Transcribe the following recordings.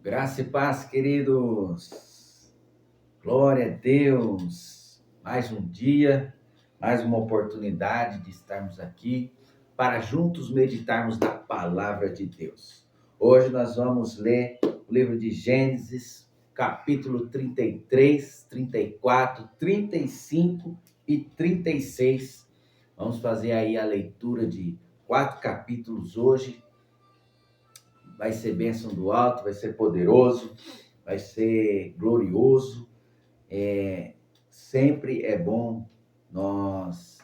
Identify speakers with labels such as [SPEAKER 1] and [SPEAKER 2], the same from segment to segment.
[SPEAKER 1] Graça e paz, queridos. Glória a Deus. Mais um dia, mais uma oportunidade de estarmos aqui para juntos meditarmos na palavra de Deus. Hoje nós vamos ler o livro de Gênesis, capítulo 33, 34, 35 e 36. Vamos fazer aí a leitura de 4 capítulos hoje. Vai ser bênção do alto, vai ser poderoso, vai ser glorioso. Sempre é bom nós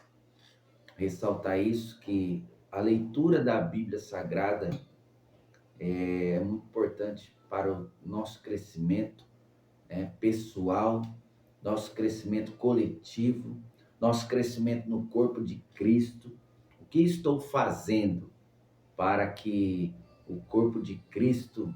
[SPEAKER 1] ressaltar isso, que a leitura da Bíblia Sagrada é muito importante para o nosso crescimento pessoal, nosso crescimento coletivo, nosso crescimento no corpo de Cristo. O que estou fazendo para que o corpo de Cristo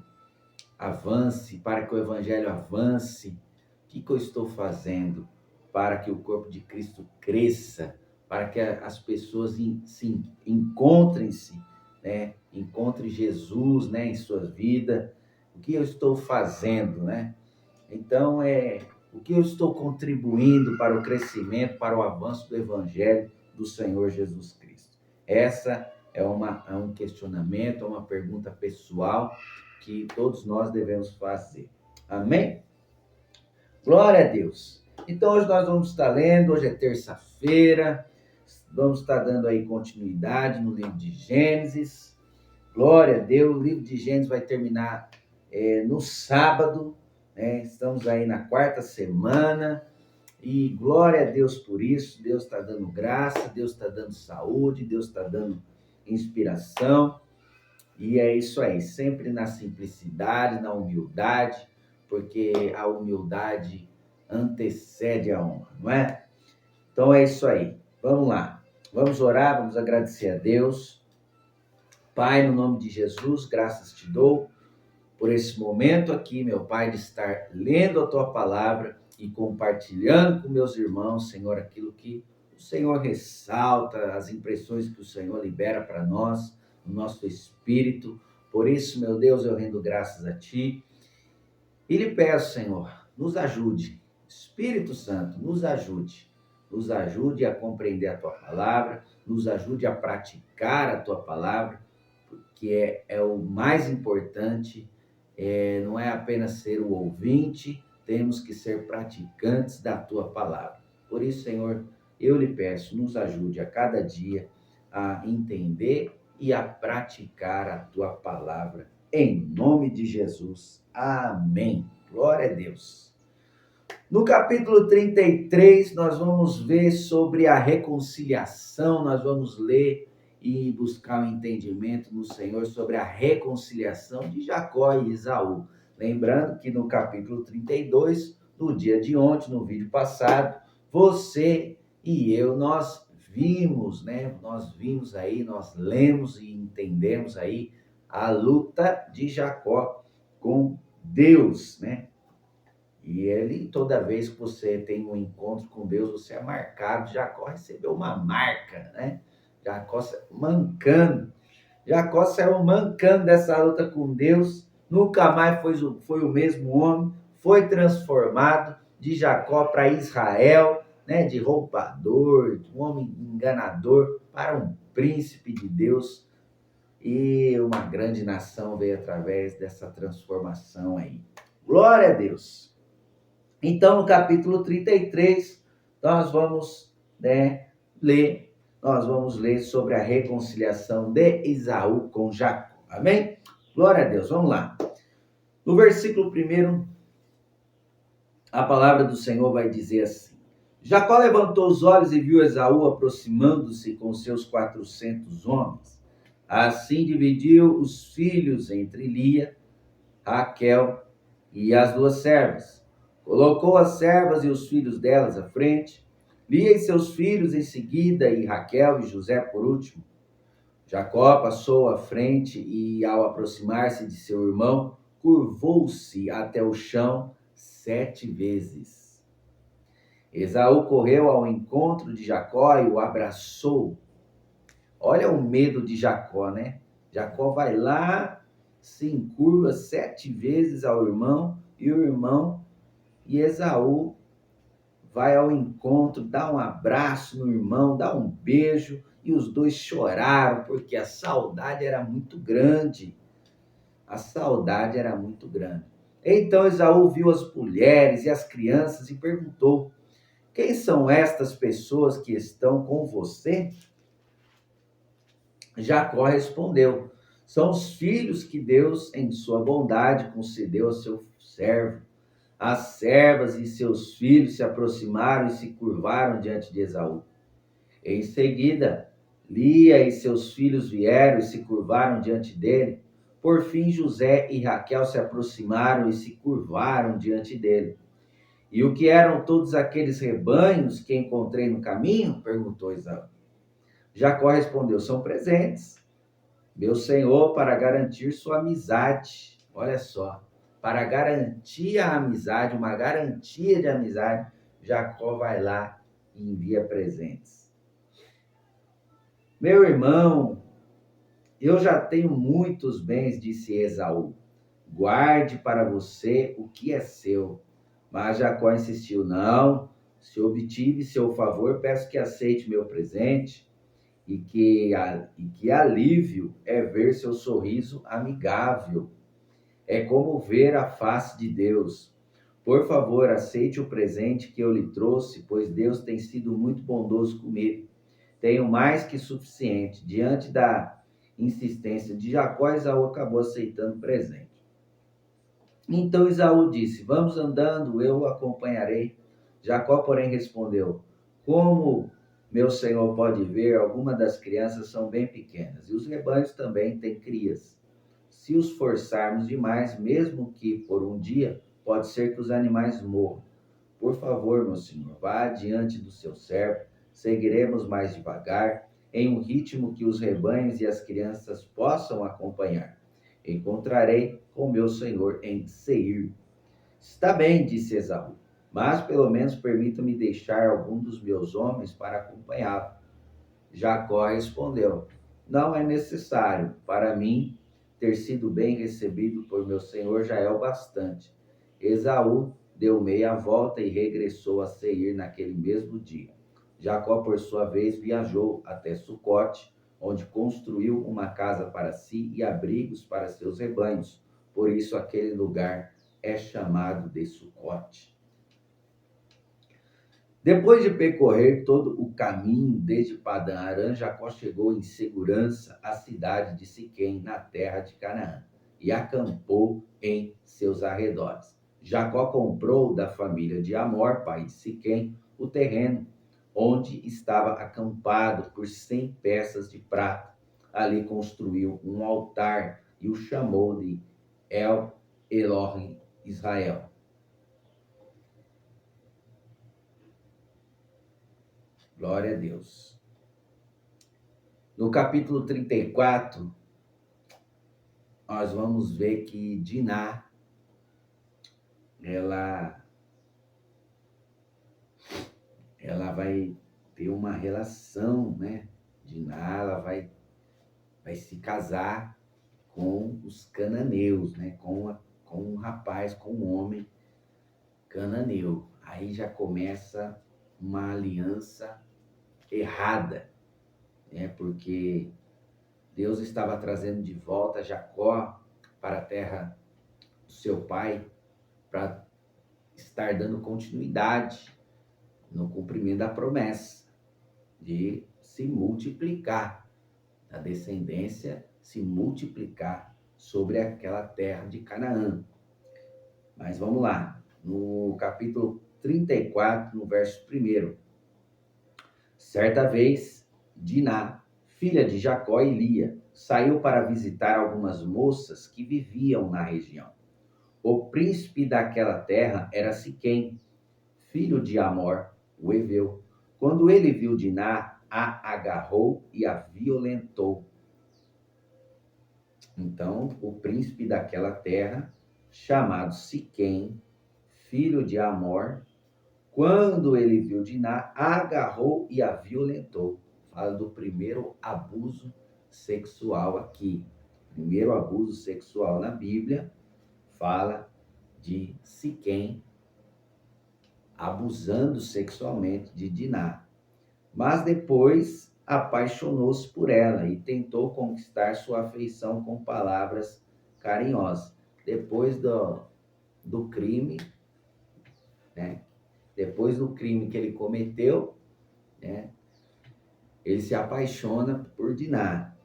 [SPEAKER 1] avance, para que o Evangelho avance? O que eu estou fazendo para que o corpo de Cristo cresça, para que as pessoas se encontrem-se, né? Encontrem Jesus, né, em sua vida? O que eu estou fazendo, né? Então, o que eu estou contribuindo para o crescimento, para o avanço do Evangelho do Senhor Jesus Cristo? Essa é um questionamento, é uma pergunta pessoal que todos nós devemos fazer. Amém? Glória a Deus. Então, hoje nós vamos estar lendo, hoje é terça-feira, vamos estar dando aí continuidade no livro de Gênesis. Glória a Deus, o livro de Gênesis vai terminar no sábado, né? Estamos aí na quarta semana e glória a Deus por isso. Deus está dando graça, Deus está dando saúde, Deus está dando inspiração. E é isso aí, sempre na simplicidade, na humildade, porque a humildade antecede a honra, não é? Então é isso aí, vamos lá, vamos orar, vamos agradecer a Deus. Pai, no nome de Jesus, graças te dou por esse momento aqui, meu Pai, de estar lendo a tua palavra e compartilhando com meus irmãos, Senhor, aquilo que o Senhor ressalta, as impressões que o Senhor libera para nós, no nosso espírito. Por isso, meu Deus, eu rendo graças a ti e lhe peço, Senhor, nos ajude. Espírito Santo, nos ajude a compreender a tua palavra, nos ajude a praticar a tua palavra, que é o mais importante. Não é apenas ser o ouvinte, temos que ser praticantes da tua palavra. Por isso, Senhor, eu lhe peço, nos ajude a cada dia a entender e a praticar a tua palavra. Em nome de Jesus. Amém. Glória a Deus. No capítulo 33, nós vamos ver sobre a reconciliação, nós vamos ler e buscar o entendimento no Senhor sobre a reconciliação de Jacó e Esaú. Lembrando que no capítulo 32, no dia de ontem, no vídeo passado, você e eu, nós vimos, né? Nós vimos aí, nós lemos e entendemos aí a luta de Jacó com Deus, né? E ele, toda vez que você tem um encontro com Deus, você é marcado. Jacó recebeu uma marca, né? Jacó mancando. Jacó saiu mancando dessa luta com Deus. Nunca mais foi o mesmo homem. Foi transformado de Jacó para Israel, né? De roubador, de um homem enganador, para um príncipe de Deus. E uma grande nação veio através dessa transformação aí. Glória a Deus! Então, no capítulo 33, nós vamos ler sobre a reconciliação de Esaú com Jacó. Amém? Glória a Deus, vamos lá. No versículo 1, a palavra do Senhor vai dizer assim: Jacó levantou os olhos e viu Esaú aproximando-se com seus 400 homens. Assim dividiu os filhos entre Lia, Raquel e as 2 servas. Colocou as servas e os filhos delas à frente, Lia e seus filhos em seguida, e Raquel e José por último. Jacó passou à frente e, ao aproximar-se de seu irmão, curvou-se até o chão 7 vezes. Esaú correu ao encontro de Jacó e o abraçou. Olha o medo de Jacó, né? Jacó vai lá, se encurva 7 vezes ao irmão, e Esaú vai ao encontro, dá um abraço no irmão, dá um beijo, e os dois choraram, porque a saudade era muito grande. A saudade era muito grande. Então Esaú viu as mulheres e as crianças e perguntou: quem são estas pessoas que estão com você? Jacó respondeu: são os filhos que Deus, em sua bondade, concedeu a seu servo. As servas e seus filhos se aproximaram e se curvaram diante de Esaú. Em seguida, Lia e seus filhos vieram e se curvaram diante dele. Por fim, José e Raquel se aproximaram e se curvaram diante dele. E o que eram todos aqueles rebanhos que encontrei no caminho? Perguntou Esaú. Jacó respondeu: são presentes, meu senhor, para garantir sua amizade. Olha só, para garantir a amizade, uma garantia de amizade, Jacó vai lá e envia presentes. Meu irmão, eu já tenho muitos bens, disse Esaú. Guarde para você o que é seu. Mas Jacó insistiu: não, se obtive seu favor, peço que aceite meu presente. E que alívio é ver seu sorriso amigável. É como ver a face de Deus. Por favor, aceite o presente que eu lhe trouxe, pois Deus tem sido muito bondoso comigo. Tenho mais que suficiente. Diante da insistência de Jacó, Esaú acabou aceitando o presente. Então Esaú disse: vamos andando, eu o acompanharei. Jacó, porém, respondeu: como meu senhor pode ver, algumas das crianças são bem pequenas, e os rebanhos também têm crias. Se os forçarmos demais, mesmo que por um dia, pode ser que os animais morram. Por favor, meu senhor, vá adiante do seu servo, seguiremos mais devagar, em um ritmo que os rebanhos e as crianças possam acompanhar. Encontrarei com meu senhor em Seir. Está bem, disse Esaú, mas pelo menos permita-me deixar algum dos meus homens para acompanhá-lo. Jacó respondeu: não é necessário. Para mim, ter sido bem recebido por meu senhor já é o bastante. Esaú deu meia volta e regressou a Seir naquele mesmo dia. Jacó, por sua vez, viajou até Sucote, onde construiu uma casa para si e abrigos para seus rebanhos. Por isso aquele lugar é chamado de Sucote. Depois de percorrer todo o caminho desde Padã Arã, Jacó chegou em segurança à cidade de Siquém, na terra de Canaã, e acampou em seus arredores. Jacó comprou da família de Amor, pai de Siquém, o terreno onde estava acampado por 100 peças de prata. Ali construiu um altar e o chamou de El Elohe Israel. Glória a Deus. No capítulo 34, nós vamos ver que Diná, ela vai ter uma relação, né? Diná, ela vai se casar com os cananeus, né? Com um rapaz, com um homem cananeu. Aí já começa uma aliança errada, né? Porque Deus estava trazendo de volta Jacó para a terra do seu pai, para estar dando continuidade no cumprimento da promessa de se multiplicar, a descendência se multiplicar sobre aquela terra de Canaã. Mas vamos lá, no capítulo 34, no verso 1. Certa vez, Diná, filha de Jacó e Lia, saiu para visitar algumas moças que viviam na região. O príncipe daquela terra era Siquém, filho de Amor, o heveu. Quando ele viu Diná, a agarrou e a violentou. Então, o príncipe daquela terra, chamado Siquém, filho de Amor, quando ele viu Diná, a agarrou e a violentou. Fala do primeiro abuso sexual aqui. primeiro abuso sexual na Bíblia fala de Siquém abusando sexualmente de Diná. Mas depois apaixonou-se por ela e tentou conquistar sua afeição com palavras carinhosas. Depois do crime, né? Depois do crime que ele cometeu, né? Ele se apaixona por Diná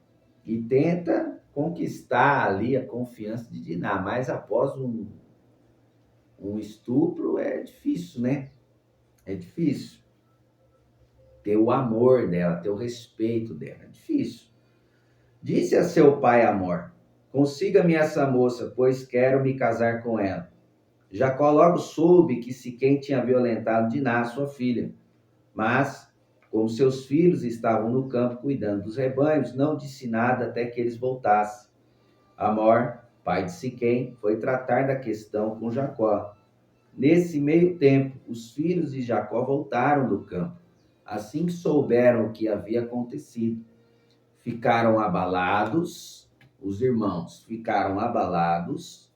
[SPEAKER 1] e tenta conquistar ali a confiança de Diná, mas após um estupro é difícil, né? É difícil ter o amor dela, ter o respeito dela, é difícil. Disse a seu pai Amor: consiga-me essa moça, pois quero me casar com ela. Jacó logo soube que Siquém tinha violentado Diná, sua filha. Mas, como seus filhos estavam no campo cuidando dos rebanhos, não disse nada até que eles voltassem. Amor, pai de Siquém, foi tratar da questão com Jacó. Nesse meio tempo, os filhos de Jacó voltaram do campo. Assim que souberam o que havia acontecido, ficaram abalados, os irmãos ficaram abalados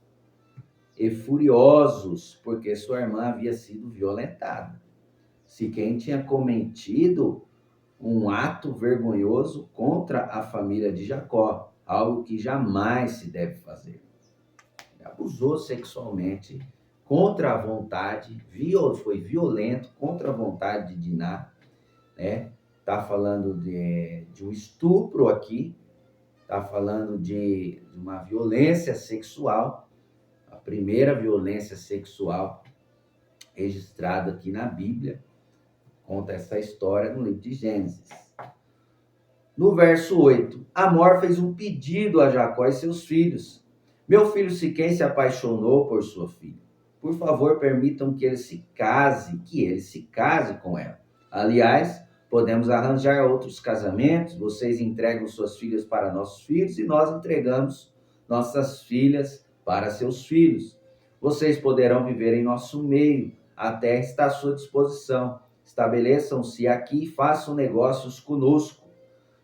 [SPEAKER 1] e furiosos, porque sua irmã havia sido violentada. Siquém tinha cometido um ato vergonhoso contra a família de Jacó, algo que jamais se deve fazer. Ele abusou sexualmente contra a vontade, foi violento contra a vontade de Diná, né? Tá falando de um estupro aqui, tá falando de uma violência sexual, a primeira violência sexual registrada aqui na Bíblia, conta essa história no livro de Gênesis. No verso 8, Amor fez um pedido a Jacó e seus filhos. Meu filho Siquém se apaixonou por sua filha. Por favor, permitam que ele se case com ela. Aliás, podemos arranjar outros casamentos, vocês entregam suas filhas para nossos filhos e nós entregamos nossas filhas para seus filhos. Vocês poderão viver em nosso meio, a terra está à sua disposição. Estabeleçam-se aqui e façam negócios conosco.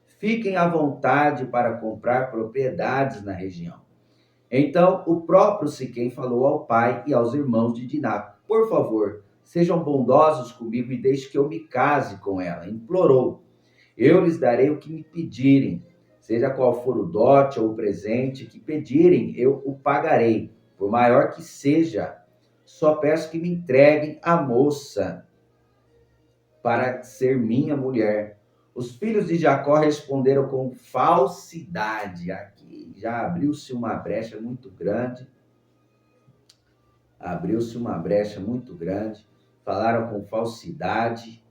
[SPEAKER 1] Fiquem à vontade para comprar propriedades na região. Então o próprio Siquém falou ao pai e aos irmãos de Diná: por favor, sejam bondosos comigo e deixe que eu me case com ela. Implorou: eu lhes darei o que me pedirem. Seja qual for o dote ou o presente que pedirem, eu o pagarei, por maior que seja. Só peço que me entreguem a moça para ser minha mulher. Os filhos de Jacó responderam com falsidade. Aqui já abriu-se uma brecha muito grande. Falaram com falsidade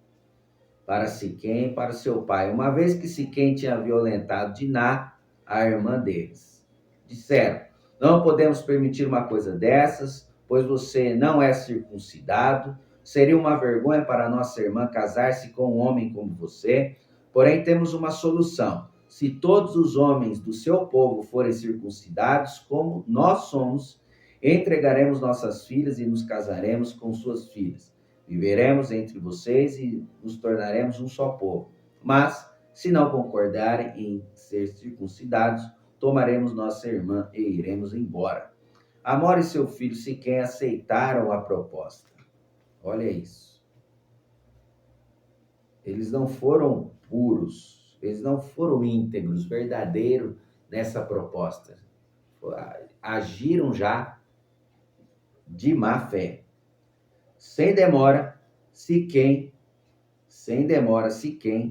[SPEAKER 1] para Siquém e para seu pai, uma vez que Siquém tinha violentado Diná, a irmã deles. Disseram: não podemos permitir uma coisa dessas, pois você não é circuncidado. Seria uma vergonha para nossa irmã casar-se com um homem como você. Porém, temos uma solução. Se todos os homens do seu povo forem circuncidados, como nós somos, entregaremos nossas filhas e nos casaremos com suas filhas. Viveremos entre vocês e nos tornaremos um só povo. Mas, se não concordarem em ser circuncidados, tomaremos nossa irmã e iremos embora. Amor e seu filho Siquém aceitaram a proposta. Olha isso. Eles não foram puros, eles não foram íntegros, verdadeiros nessa proposta. Agiram já de má fé. Sem demora, Siquém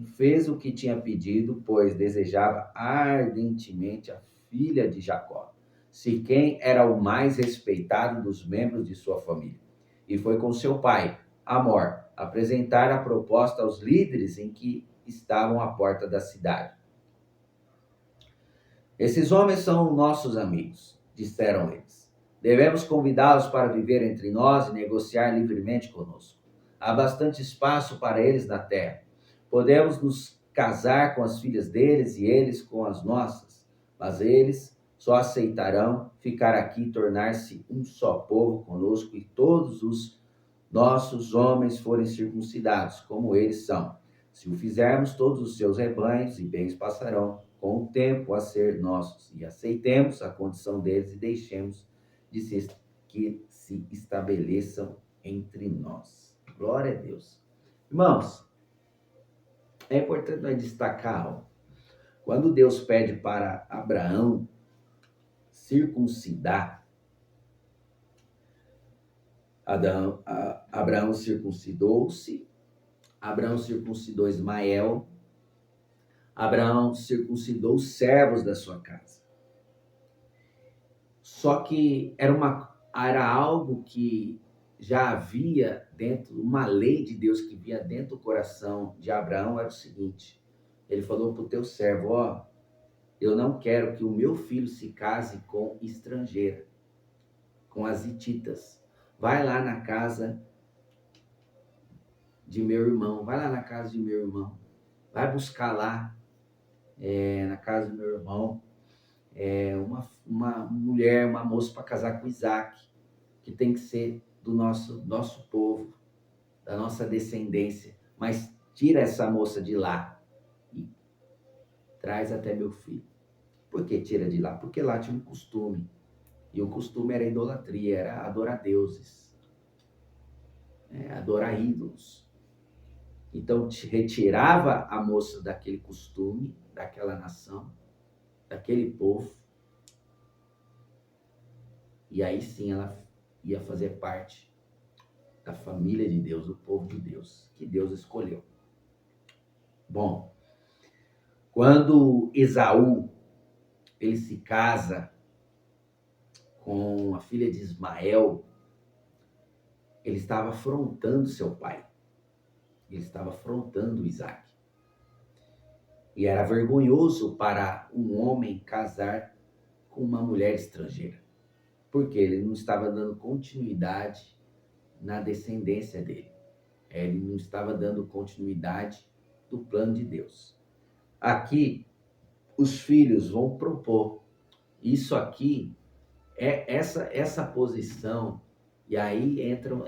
[SPEAKER 1] fez o que tinha pedido, pois desejava ardentemente a filha de Jacó. Siquém era o mais respeitado dos membros de sua família e foi com seu pai, Amor, apresentar a proposta aos líderes em que estavam à porta da cidade. Esses homens são nossos amigos, disseram eles. Devemos convidá-los para viver entre nós e negociar livremente conosco. Há bastante espaço para eles na terra. Podemos nos casar com as filhas deles e eles com as nossas, mas eles só aceitarão ficar aqui e tornar-se um só povo conosco e todos os nossos homens forem circuncidados, como eles são. Se o fizermos, todos os seus rebanhos e bens passarão com o tempo a ser nossos e aceitemos a condição deles e deixemos de ser que se estabeleçam entre nós. Glória a Deus. Irmãos, é importante nós destacar algo. Quando Deus pede para Abraão circuncidar, Abraão circuncidou-se, Abraão circuncidou Ismael, Abraão circuncidou os servos da sua casa. Só que era algo que já havia dentro, uma lei de Deus que via dentro do coração de Abraão, era o seguinte: ele falou para o teu servo, ó, eu não quero que o meu filho se case com estrangeira, com as hititas. Vai lá na casa de meu irmão, vai lá na casa de meu irmão, vai buscar lá na casa do meu irmão uma mulher, uma moça para casar com Isaac, que tem que ser do nosso povo, da nossa descendência, mas tira essa moça de lá e traz até meu filho. Por que tira de lá? Porque lá tinha um costume, e o costume era idolatria, era adorar deuses, adorar ídolos. Então retirava a moça daquele costume, daquela nação, daquele povo, e aí sim ela ia fazer parte da família de Deus, do povo de Deus, que Deus escolheu. Bom, quando Esaú ele se casa com a filha de Ismael, ele estava afrontando seu pai. Ele estava afrontando Isaac. E era vergonhoso para um homem casar com uma mulher estrangeira, porque ele não estava dando continuidade na descendência dele. Ele não estava dando continuidade do plano de Deus. Aqui, os filhos vão propor. Isso aqui é essa posição, e aí entram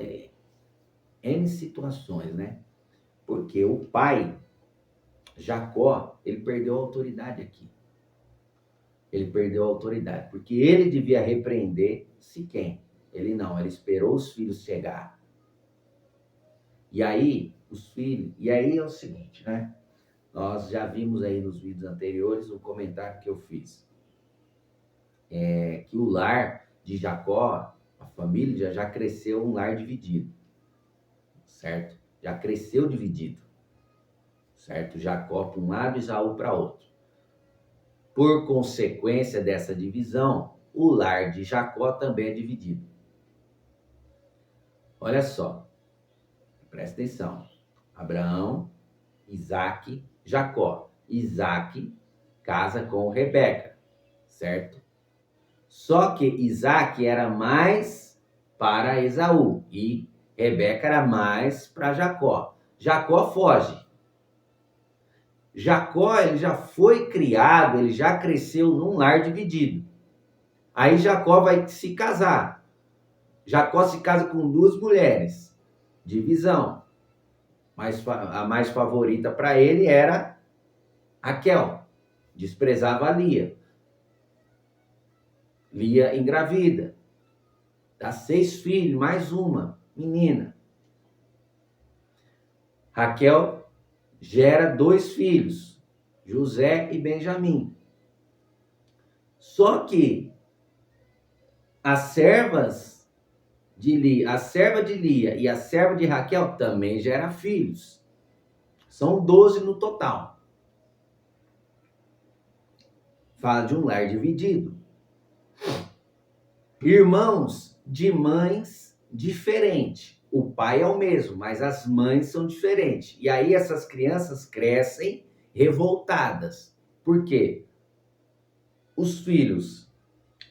[SPEAKER 1] N situações, né? Porque o pai, Jacó, ele perdeu a autoridade aqui. Ele perdeu a autoridade, porque ele devia repreender Siquém. Ele não, ele esperou os filhos chegar. E aí é o seguinte, né? Nós já vimos aí nos vídeos anteriores um comentário que eu fiz. Que o lar de Jacó, a família já cresceu um lar dividido, certo? Já cresceu dividido, certo? Jacó para um lado e Esaú para outro. Por consequência dessa divisão, o lar de Jacó também é dividido. Olha só, presta atenção. Abraão, Isaac, Jacó. Isaac casa com Rebeca, certo? Só que Isaac era mais para Esaú e Rebeca era mais para Jacó. Jacó foge. Jacó, ele já foi criado, ele já cresceu num lar dividido. Aí Jacó vai se casar. Jacó se casa com duas mulheres. Divisão. A mais favorita para ele era Raquel. Desprezava a Lia. Lia engravida. Dá 6 filhos, mais uma menina. Raquel gera 2 filhos, José e Benjamim. Só que as servas de Lia, a serva de Lia e a serva de Raquel também geram filhos. São 12 no total. Fala de um lar dividido. Irmãos de mães diferentes. O pai é o mesmo, mas as mães são diferentes. E aí essas crianças crescem revoltadas. Por quê? Os filhos,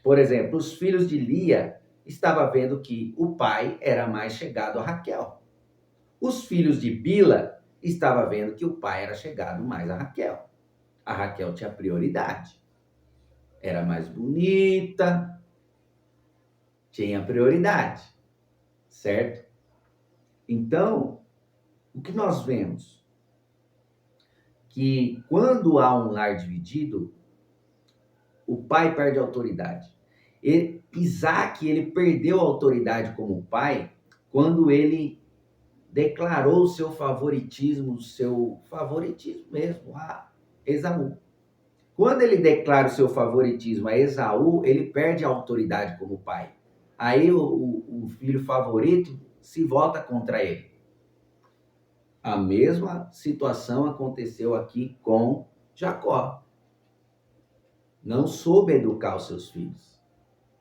[SPEAKER 1] por exemplo, os filhos de Lia estavam vendo que o pai era mais chegado a Raquel. Os filhos de Bila estavam vendo que o pai era chegado mais a Raquel. A Raquel tinha prioridade. Era mais bonita, tinha prioridade, certo? Então, o que nós vemos? que quando há um lar dividido, o pai perde a autoridade. Isaac, ele perdeu a autoridade como pai quando ele declarou o seu favoritismo mesmo a Esaú. Quando ele declara o seu favoritismo a Esaú, ele perde a autoridade como pai. Aí o filho favorito se volta contra ele. A mesma situação aconteceu aqui com Jacó. Não soube educar os seus filhos.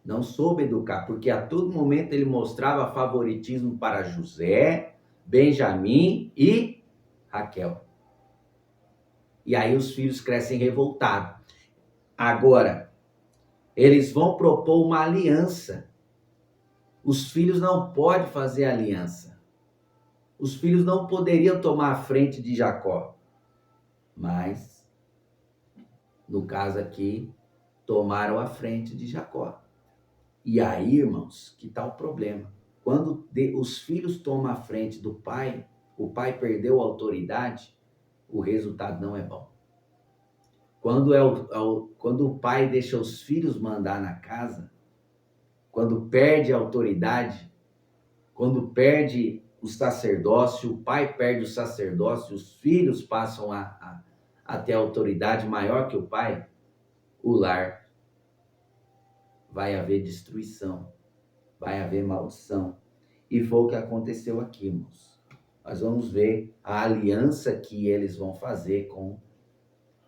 [SPEAKER 1] Não soube educar, porque a todo momento ele mostrava favoritismo para José, Benjamim e Raquel. E aí os filhos crescem revoltados. Agora, eles vão propor uma aliança. Os filhos não podem fazer aliança. Os filhos não poderiam tomar a frente de Jacó. Mas, no caso aqui, tomaram a frente de Jacó. E aí, irmãos, que tá o problema. Quando os filhos tomam a frente do pai, o pai perdeu a autoridade, o resultado não é bom. Quando o pai deixa os filhos mandar na casa, quando perde a autoridade, quando perde o sacerdócio, o pai perde o sacerdócio, os filhos passam a ter autoridade maior que o pai, o lar vai haver destruição, vai haver maldição. E foi o que aconteceu aqui, irmãos. Nós vamos ver a aliança que eles vão fazer com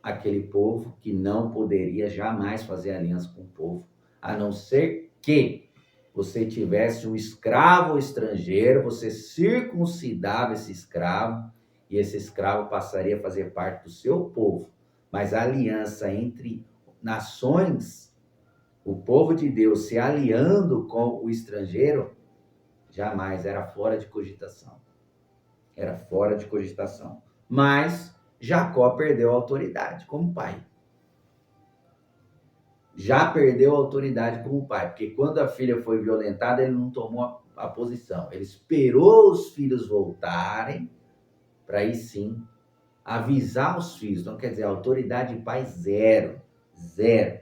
[SPEAKER 1] aquele povo que não poderia jamais fazer aliança com o povo, a não ser que você tivesse um escravo estrangeiro, você circuncidava esse escravo e esse escravo passaria a fazer parte do seu povo. Mas a aliança entre nações, o povo de Deus se aliando com o estrangeiro, jamais, era fora de cogitação. Era fora de cogitação. Mas Jacó perdeu a autoridade como pai. Já perdeu a autoridade como pai, porque quando a filha foi violentada, ele não tomou a posição. Ele esperou os filhos voltarem, para aí sim avisar os filhos. Então, quer dizer, a autoridade de pai zero. Zero.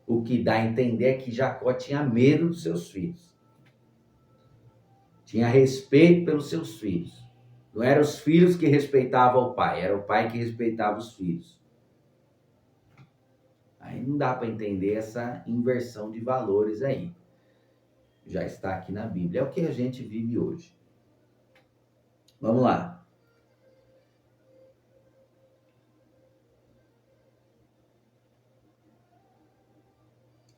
[SPEAKER 1] O que dá a entender é que Jacó tinha medo dos seus filhos. Tinha respeito pelos seus filhos. Não eram os filhos que respeitavam o pai, era o pai que respeitava os filhos. Aí não dá para entender essa inversão de valores aí. Já está aqui na Bíblia. É o que a gente vive hoje. Vamos lá.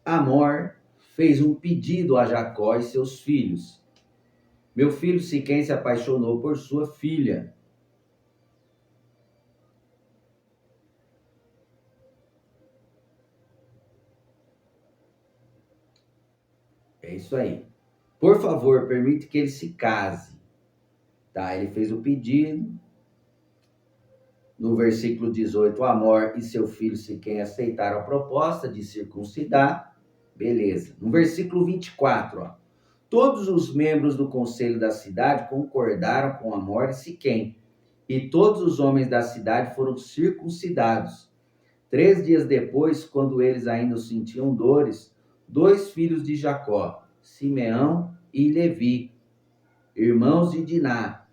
[SPEAKER 1] Amor fez um pedido a Jacó e seus filhos. Meu filho Siquém se apaixonou por sua filha. É isso aí. Por favor, permite que ele se case. Tá, ele fez o pedido. No versículo 18, Amor e seu filho Siquém aceitaram a proposta de circuncidar. Beleza. No versículo 24, ó. Todos os membros do conselho da cidade concordaram com Amor e Siquém, e todos os homens da cidade foram circuncidados. 3 dias depois, quando eles ainda sentiam dores, 2 filhos de Jacó, Simeão e Levi, irmãos de Diná,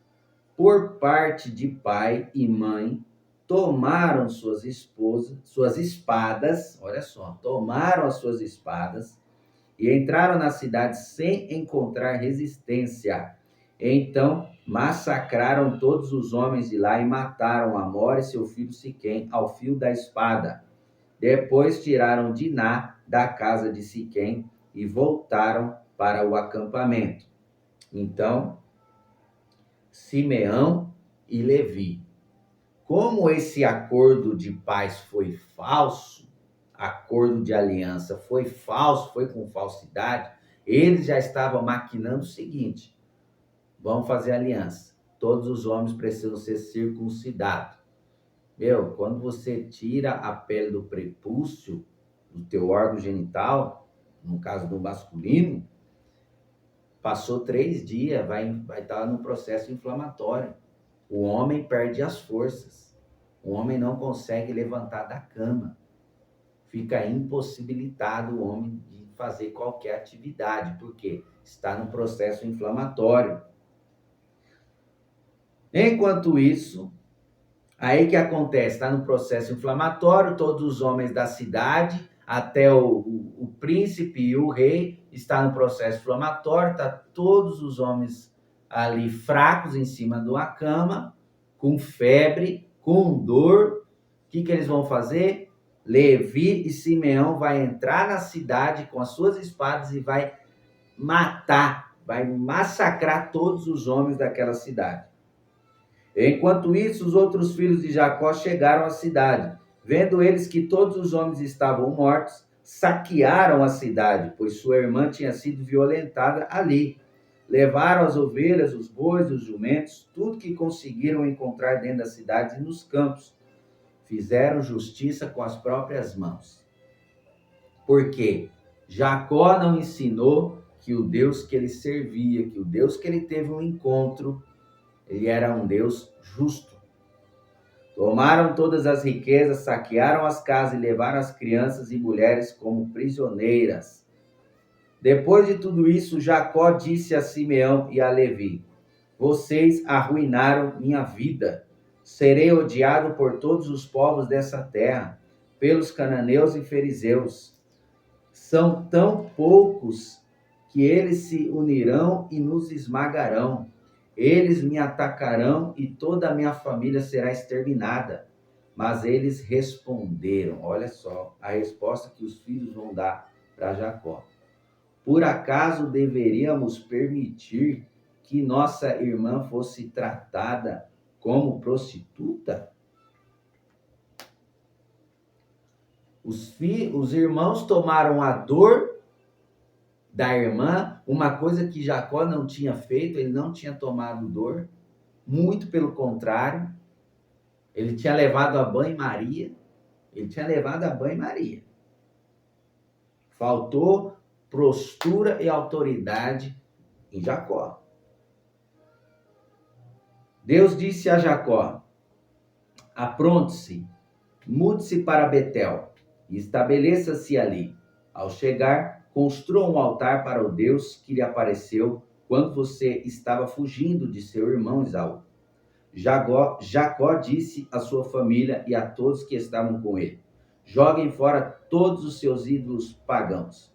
[SPEAKER 1] por parte de pai e mãe, tomaram suas espadas, olha só, tomaram as suas espadas e entraram na cidade sem encontrar resistência. Então massacraram todos os homens de lá e mataram Amor e seu filho Siquém ao fio da espada. Depois tiraram Diná da casa de Siquém e voltaram para o acampamento. Então, Simeão e Levi. Como esse acordo de paz foi falso, acordo de aliança foi falso, foi com falsidade, eles já estavam maquinando o seguinte: vamos fazer aliança. Todos os homens precisam ser circuncidados. Meu, quando você tira a pele do prepúcio, do teu órgão genital, no caso do masculino, passou 3 dias, vai estar no processo inflamatório. O homem perde as forças. O homem não consegue levantar da cama. Fica impossibilitado o homem de fazer qualquer atividade, porque está no processo inflamatório. Enquanto isso, aí que acontece? Está no processo inflamatório, todos os homens da cidade, até o príncipe e o rei, está no processo inflamatório, está todos os homens ali fracos em cima de uma cama, com febre, com dor. O que eles vão fazer? Levi e Simeão vai entrar na cidade com as suas espadas e vai matar, vai massacrar todos os homens daquela cidade. Enquanto isso, os outros filhos de Jacó chegaram à cidade. Vendo eles que todos os homens estavam mortos, saquearam a cidade, pois sua irmã tinha sido violentada ali. Levaram as ovelhas, os bois, os jumentos, tudo que conseguiram encontrar dentro da cidade e nos campos. Fizeram justiça com as próprias mãos. Porque Jacó não ensinou que o Deus que ele servia, que o Deus que ele teve um encontro, ele era um Deus justo. Tomaram todas as riquezas, saquearam as casas e levaram as crianças e mulheres como prisioneiras. Depois de tudo isso, Jacó disse a Simeão e a Levi: vocês arruinaram minha vida. Serei odiado por todos os povos dessa terra, pelos cananeus e fariseus. São tão poucos que eles se unirão e nos esmagarão. Eles me atacarão e toda a minha família será exterminada. Mas eles responderam, olha só, a resposta que os filhos vão dar para Jacó. Por acaso deveríamos permitir que nossa irmã fosse tratada como prostituta? Os irmãos tomaram a dor da irmã, uma coisa que Jacó não tinha feito, ele não tinha tomado dor, muito pelo contrário, ele tinha levado a banho-maria, Faltou postura e autoridade em Jacó. Deus disse a Jacó: apronte-se, mude-se para Betel e estabeleça-se ali. Ao chegar, construa um altar para o Deus que lhe apareceu quando você estava fugindo de seu irmão Esaú. Jacó disse à sua família e a todos que estavam com ele: joguem fora todos os seus ídolos pagãos.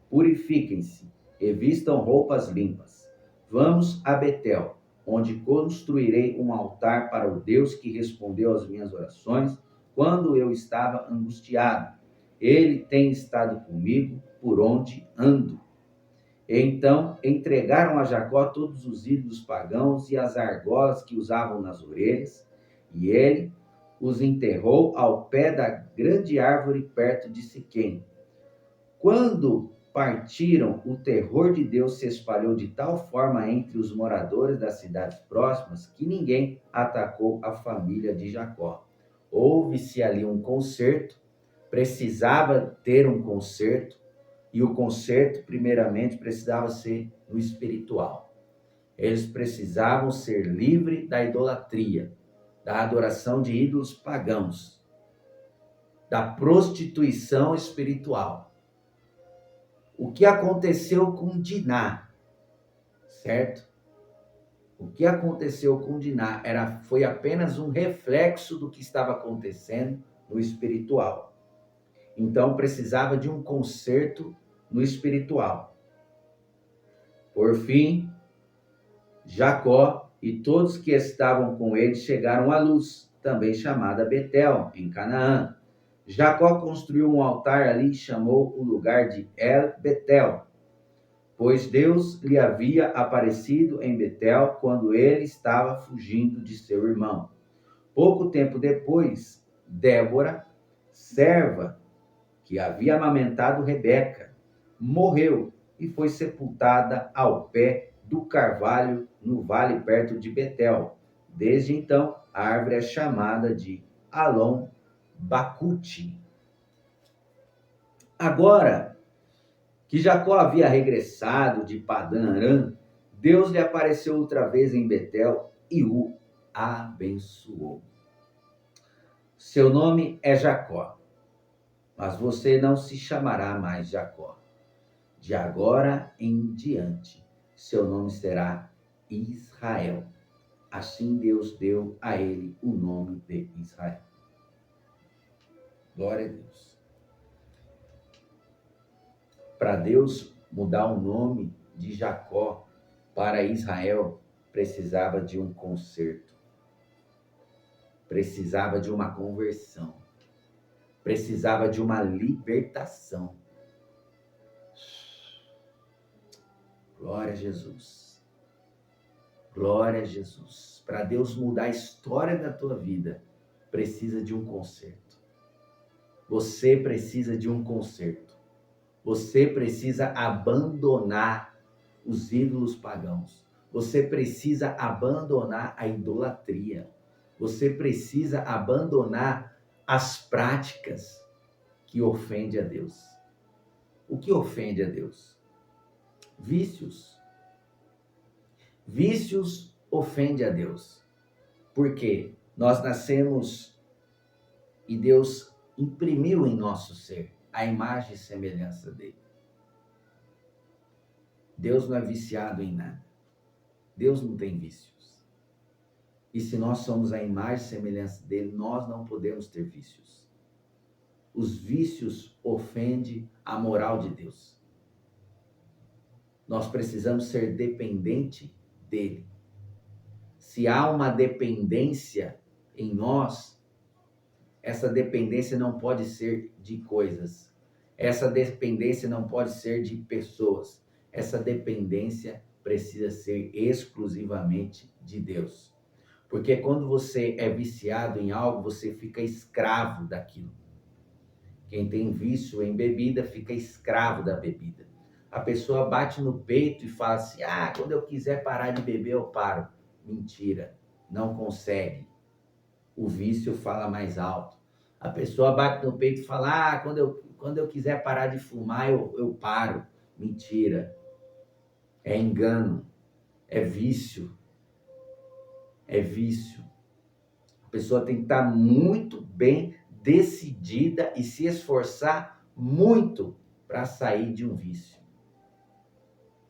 [SPEAKER 1] Purifiquem-se e vistam roupas limpas. Vamos a Betel, onde construirei um altar para o Deus que respondeu às minhas orações quando eu estava angustiado. Ele tem estado comigo por onde ando. Então entregaram a Jacó todos os ídolos pagãos e as argolas que usavam nas orelhas, e ele os enterrou ao pé da grande árvore perto de Siquém. Quando partiram, o terror de Deus se espalhou de tal forma entre os moradores das cidades próximas que ninguém atacou a família de Jacó. Houve-se ali um concerto, precisava ter um concerto, e o concerto, primeiramente, precisava ser no espiritual. Eles precisavam ser livres da idolatria, da adoração de ídolos pagãos, da prostituição espiritual. O que aconteceu com Diná, certo? O que aconteceu com Diná foi apenas um reflexo do que estava acontecendo no espiritual. Então precisava de um conserto no espiritual. Por fim, Jacó e todos que estavam com ele chegaram à Luz, também chamada Betel, em Canaã. Jacó construiu um altar ali e chamou o lugar de El Betel, pois Deus lhe havia aparecido em Betel quando ele estava fugindo de seu irmão. Pouco tempo depois, Débora, serva que havia amamentado Rebeca, morreu e foi sepultada ao pé do carvalho no vale perto de Betel. Desde então, a árvore é chamada de Alon Bacute. Agora que Jacó havia regressado de Padã Arã, Deus lhe apareceu outra vez em Betel e o abençoou. Seu nome é Jacó, mas você não se chamará mais Jacó. De agora em diante, seu nome será Israel. Assim Deus deu a ele o nome de Israel. Glória a Deus. Para Deus mudar o nome de Jacó para Israel, precisava de um conserto, precisava de uma conversão, precisava de uma libertação. Glória a Jesus. Glória a Jesus. Para Deus mudar a história da tua vida, precisa de um conserto. Você precisa de um conserto. Você precisa abandonar os ídolos pagãos. Você precisa abandonar a idolatria. Você precisa abandonar as práticas que ofendem a Deus. O que ofende a Deus? Vícios. Vícios ofendem a Deus. Por quê? Nós nascemos e Deus imprimiu em nosso ser a imagem e semelhança dele. Deus não é viciado em nada. Deus não tem vícios. E se nós somos a imagem e semelhança dele, nós não podemos ter vícios. Os vícios ofendem a moral de Deus. Nós precisamos ser dependente dele. Se há uma dependência em nós, essa dependência não pode ser de coisas. Essa dependência não pode ser de pessoas. Essa dependência precisa ser exclusivamente de Deus. Porque quando você é viciado em algo, você fica escravo daquilo. Quem tem vício em bebida fica escravo da bebida. A pessoa bate no peito e fala assim: quando eu quiser parar de beber, eu paro. Mentira, não consegue. O vício fala mais alto. A pessoa bate no peito e fala: quando eu quiser parar de fumar, eu paro. Mentira. É engano. É vício. É vício. A pessoa tem que estar muito bem decidida e se esforçar muito para sair de um vício.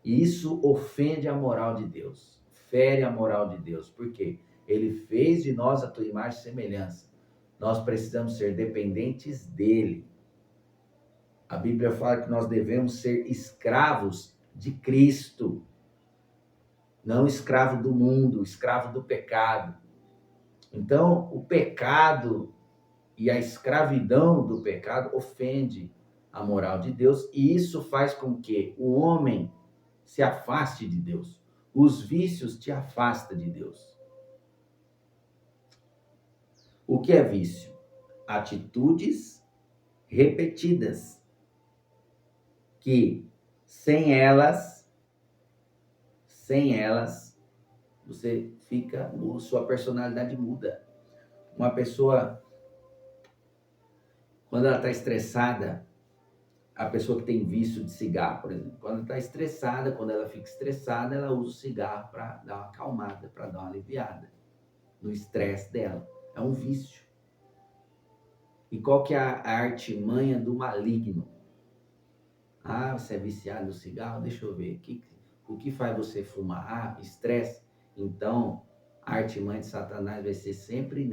[SPEAKER 1] E isso ofende a moral de Deus. Fere a moral de Deus. Por quê? Ele fez de nós a tua imagem e semelhança. Nós precisamos ser dependentes dele. A Bíblia fala que nós devemos ser escravos de Cristo. Não escravo do mundo, escravo do pecado. Então, o pecado e a escravidão do pecado ofende a moral de Deus. E isso faz com que o homem se afaste de Deus. Os vícios te afastam de Deus. O que é vício? Atitudes repetidas que sem elas, você fica, sua personalidade muda. Uma pessoa, quando ela está estressada, a pessoa que tem vício de cigarro, por exemplo, quando está estressada, quando ela fica estressada, ela usa o cigarro para dar uma acalmada, para dar uma aliviada no estresse dela. É um vício. E qual que é a artimanha do maligno? Você é viciado no cigarro? Deixa eu ver. O que faz você fumar? Estresse. Então, a artimanha de Satanás vai ser sempre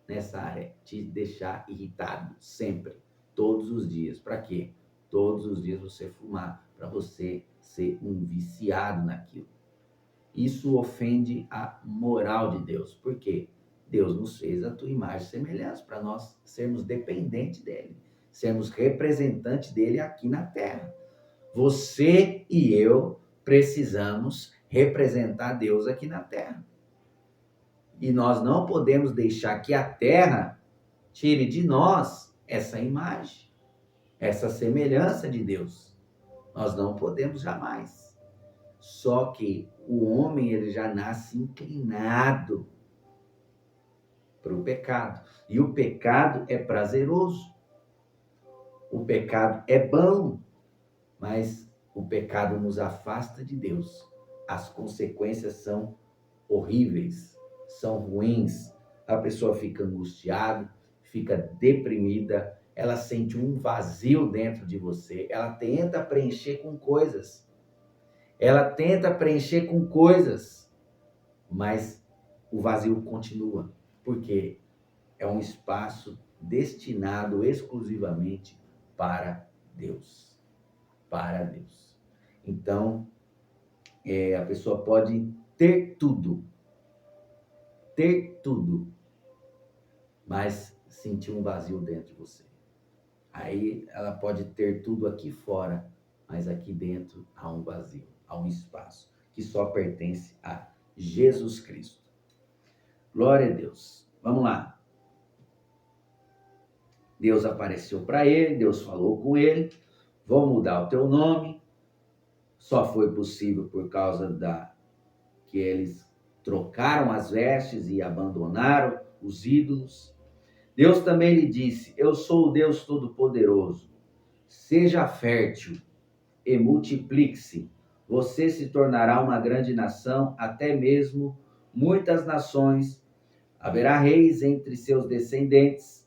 [SPEAKER 1] nessa área. Te deixar irritado, sempre, todos os dias. Para quê? Todos os dias você fumar, para você ser um viciado naquilo. Isso ofende a moral de Deus. Por quê? Deus nos fez a tua imagem e semelhança para nós sermos dependentes dele, sermos representantes dele aqui na terra. Você e eu precisamos representar Deus aqui na terra. E nós não podemos deixar que a terra tire de nós essa imagem, essa semelhança de Deus. Nós não podemos jamais. Só que o homem, ele já nasce inclinado para o pecado. E o pecado é prazeroso. O pecado é bom, mas o pecado nos afasta de Deus. As consequências são horríveis, são ruins. A pessoa fica angustiada, fica deprimida, ela sente um vazio dentro de você, ela tenta preencher com coisas. Mas o vazio continua, porque é um espaço destinado exclusivamente para Deus. Para Deus. Então, a pessoa pode ter tudo, mas sentir um vazio dentro de você. Aí ela pode ter tudo aqui fora, mas aqui dentro há um vazio, há um espaço que só pertence a Jesus Cristo. Glória a Deus. Vamos lá. Deus apareceu para ele, Deus falou com ele, vou mudar o teu nome. Só foi possível por causa que eles trocaram as vestes e abandonaram os ídolos. Deus também lhe disse: eu sou o Deus Todo-Poderoso. Seja fértil e multiplique-se. Você se tornará uma grande nação, até mesmo muitas nações. Haverá reis entre seus descendentes.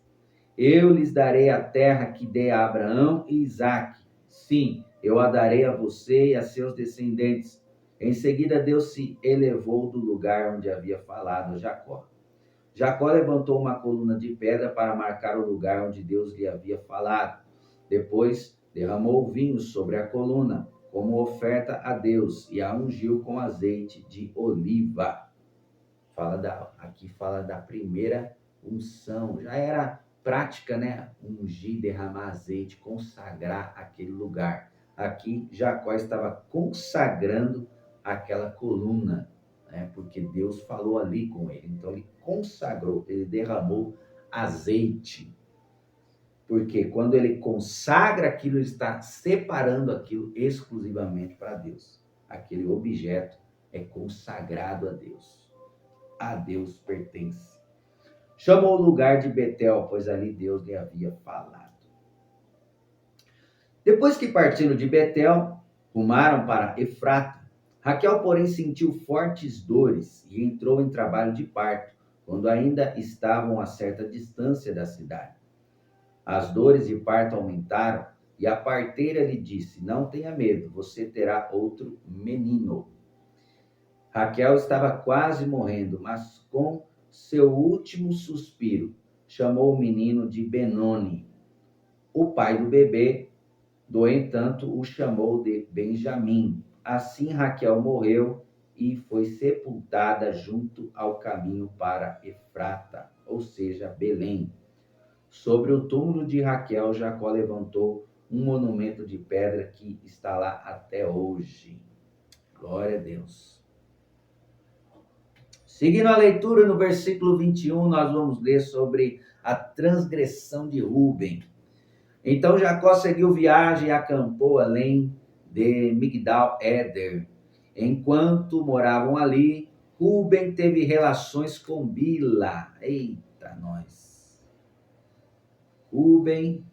[SPEAKER 1] Eu lhes darei a terra que dei a Abraão e Isaque. Sim, eu a darei a você e a seus descendentes. Em seguida, Deus se elevou do lugar onde havia falado a Jacó. Jacó levantou uma coluna de pedra para marcar o lugar onde Deus lhe havia falado. Depois, derramou vinho sobre a coluna, como oferta a Deus, e a ungiu com azeite de oliva. Aqui fala da primeira unção. Já era prática, né? Ungir, derramar azeite, consagrar aquele lugar. Aqui, Jacó estava consagrando aquela coluna, né? Porque Deus falou ali com ele. Então, ele consagrou, ele derramou azeite. Porque quando ele consagra aquilo, ele está separando aquilo exclusivamente para Deus. Aquele objeto é consagrado a Deus. A Deus pertence. Chamou o lugar de Betel, pois ali Deus lhe havia falado. Depois que partiram de Betel, rumaram para Efrata. Raquel, porém, sentiu fortes dores e entrou em trabalho de parto, quando ainda estavam a certa distância da cidade. As dores de parto aumentaram e a parteira lhe disse: não tenha medo, você terá outro menino. Raquel estava quase morrendo, mas com seu último suspiro, chamou o menino de Benoni. O pai do bebê, no entanto, o chamou de Benjamim. Assim Raquel morreu e foi sepultada junto ao caminho para Efrata, ou seja, Belém. Sobre o túmulo de Raquel, Jacó levantou um monumento de pedra que está lá até hoje. Glória a Deus. Seguindo a leitura, no versículo 21, nós vamos ler sobre a transgressão de Rúben. Então Jacó seguiu viagem e acampou além de Migdal-Éder. Enquanto moravam ali, Rúben teve relações com Bila. Eita, nós! Rúben,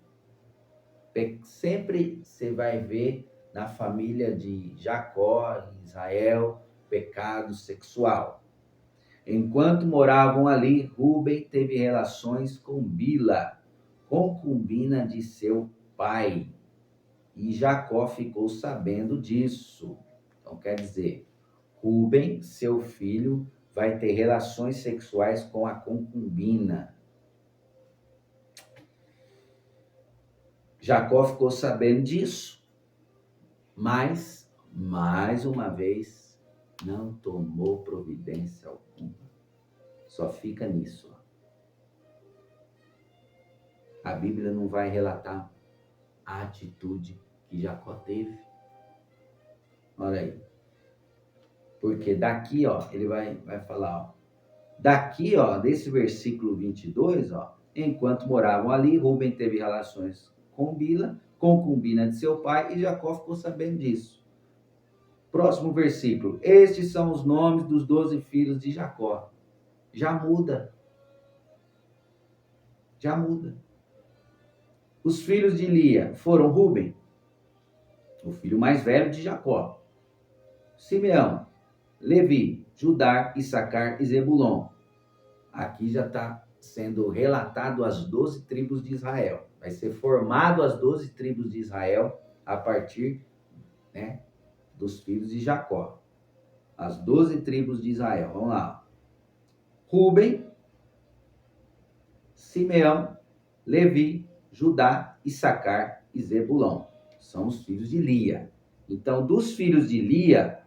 [SPEAKER 1] sempre você vai ver na família de Jacó, Israel, pecado sexual. Enquanto moravam ali, Rúben teve relações com Bila, concubina de seu pai. E Jacó ficou sabendo disso. Então, quer dizer, Rúben, seu filho, vai ter relações sexuais com a concubina. Jacó ficou sabendo disso, mas, mais uma vez, não tomou providência alguma. Só fica nisso. A Bíblia não vai relatar a atitude que Jacó teve. Olha aí. Porque daqui, ó, ele vai falar, ó. Daqui, ó, desse versículo 22, ó, enquanto moravam ali, Rúben teve relações com Bila, concubina de seu pai, e Jacó ficou sabendo disso. Próximo versículo. Estes são os nomes dos 12 filhos de Jacó. Já muda. Já muda. Os filhos de Lia foram Rúben, o filho mais velho de Jacó, Simeão, Levi, Judá, Issacar e Zebulon. Aqui já está sendo relatado as 12 tribos de Israel. Vai ser formado as 12 tribos de Israel a partir, né, dos filhos de Jacó. As 12 tribos de Israel. Vamos lá. Rúben, Simeão, Levi, Judá, Issacar e Zebulão. São os filhos de Lia. Então, dos filhos de Lia,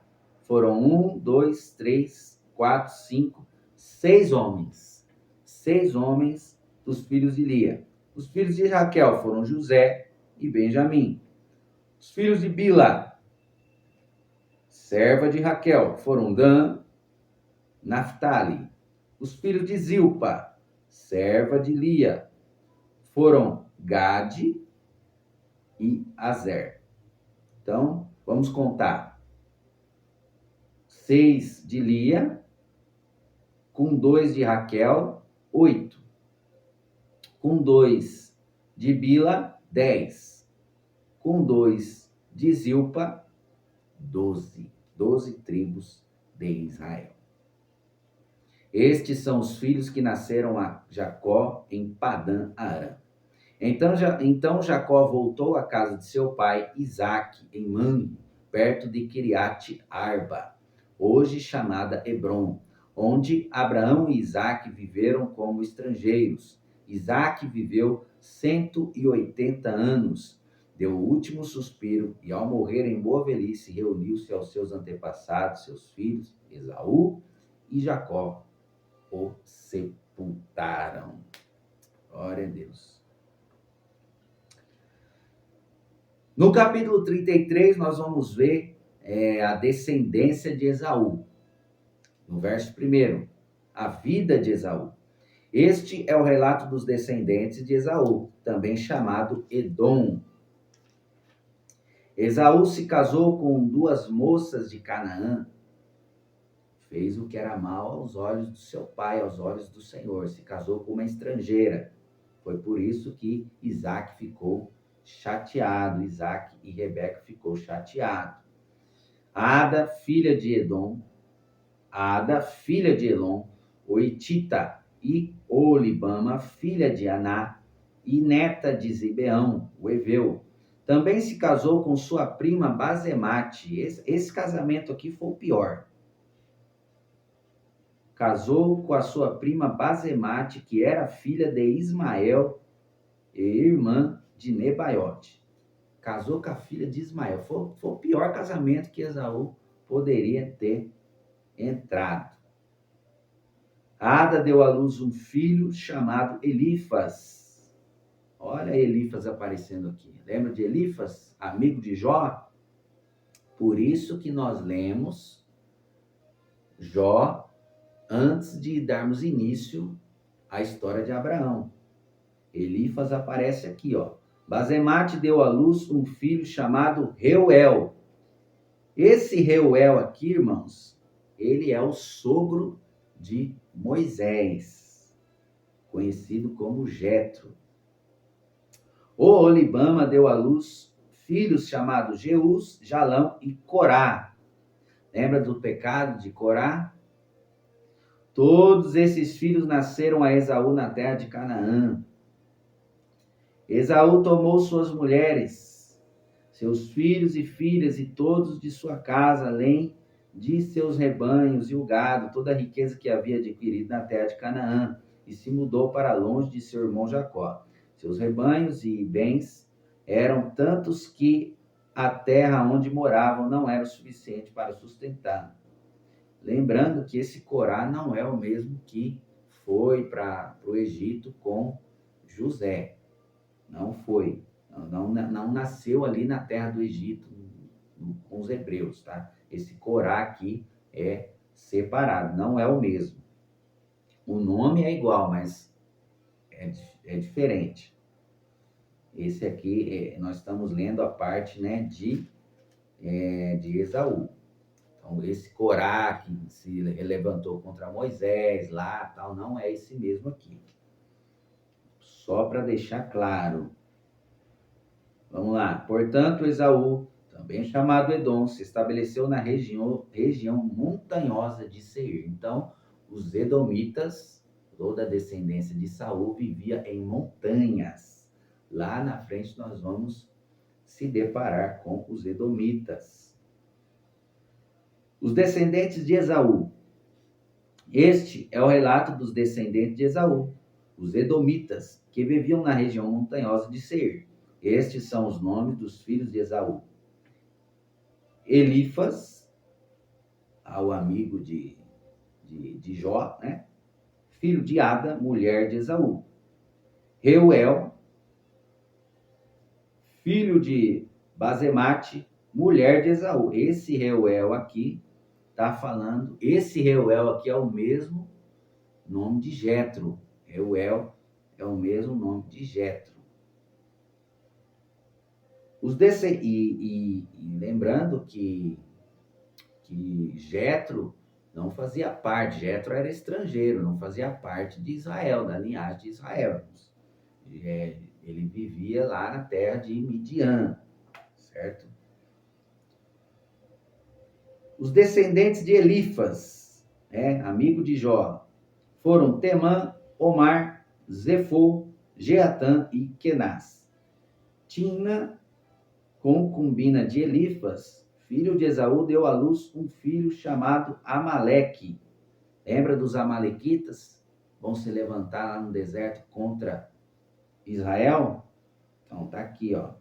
[SPEAKER 1] foram 1, 2, 3, 4, 5, 6 homens. 6 homens dos filhos de Lia. Os filhos de Raquel foram José e Benjamim. Os filhos de Bila, serva de Raquel, foram Dan, Naphtali. Os filhos de Zilpa, serva de Lia, foram Gade e Azer. Então, vamos contar. 6 de Lia, com 2 de Raquel, 8. Com 2 de Bila, 10. Com 2 de Zilpa, 12. 12 tribos de Israel. Estes são os filhos que nasceram a Jacó em Padã Arã. Então Jacó voltou à casa de seu pai Isaque, em Manre, perto de Kiriat Arba, hoje chamada Hebrom, onde Abraão e Isaque viveram como estrangeiros. Isaque viveu 180 anos, deu o último suspiro e, ao morrer em boa velhice, reuniu-se aos seus antepassados, seus filhos, Esaú e Jacó, o sepultaram. Glória a Deus. No capítulo 33, nós vamos ver a descendência de Esaú. No verso 1, a vida de Esaú. Este é o relato dos descendentes de Esaú, também chamado Edom. Esaú se casou com 2 moças de Canaã. Fez o que era mal aos olhos do seu pai, aos olhos do Senhor. Se casou com uma estrangeira. Foi por isso que Isaac ficou chateado. Isaac e Rebeca ficou chateado. Ada, filha de Edom, Ada, filha de Elon, o Itita, e Olibama, filha de Aná, e neta de Zibeão, o Eveu. Também se casou com sua prima Basemate. Esse casamento aqui foi o pior. Casou com a sua prima Basemate, que era filha de Ismael e irmã de Nebaiote. Casou com a filha de Ismael. Foi o pior casamento que Esaú poderia ter entrado. Ada deu à luz um filho chamado Elifas. Olha Elifas aparecendo aqui. Lembra de Elifas, amigo de Jó? Por isso que nós lemos Jó antes de darmos início à história de Abraão. Elifas aparece aqui, ó. Basemate deu à luz um filho chamado Reuel. Esse Reuel aqui, irmãos, ele é o sogro de Moisés, conhecido como Jetro. O Olibama deu à luz filhos chamados Jeus, Jalão e Corá. Lembra do pecado de Corá? Todos esses filhos nasceram a Esaú na terra de Canaã. Esaú tomou suas mulheres, seus filhos e filhas e todos de sua casa, além de seus rebanhos e o gado, toda a riqueza que havia adquirido na terra de Canaã, e se mudou para longe de seu irmão Jacó. Seus rebanhos e bens eram tantos que a terra onde moravam não era o suficiente para sustentar. Lembrando que esse Corá não é o mesmo que foi para o Egito com José. Não foi. Não nasceu ali na terra do Egito com os hebreus, tá? Esse Corá aqui é separado, não é o mesmo. O nome é igual, mas é diferente. Esse aqui, nós estamos lendo a parte, né, de Esaú. Então, esse Corá que se levantou contra Moisés lá, tal, não é esse mesmo aqui. Só para deixar claro. Vamos lá. Portanto, Esaú, também chamado Edom, se estabeleceu na região montanhosa de Seir. Então, os edomitas, Toda a descendência de Saul vivia em montanhas. Lá na frente nós vamos se deparar com os edomitas. Os descendentes de Esaú. Este é o relato dos descendentes de Esaú, os edomitas, que viviam na região montanhosa de Seir. Estes são os nomes dos filhos de Esaú: Elifas, ao amigo de Jó, né? Filho de Ada, mulher de Esaú. Reuel, filho de Basemate, mulher de Esaú. Esse Reuel aqui está falando, esse Reuel aqui é o mesmo nome de Jetro. Reuel é o mesmo nome de Jetro. E lembrando que Jetro não fazia parte, Jetro era estrangeiro, não fazia parte de Israel, da linhagem de Israel. Ele vivia lá na terra de Midian, certo? Os descendentes de Elifas, amigo de Jó, foram Temã, Omar, Zefô, Jeatã e Kenaz. Tina, concubina de Elifas, filho de Esaú, deu à luz um filho chamado Amaleque. Lembra dos amalequitas? Vão se levantar lá no deserto contra Israel? Então tá aqui, ó.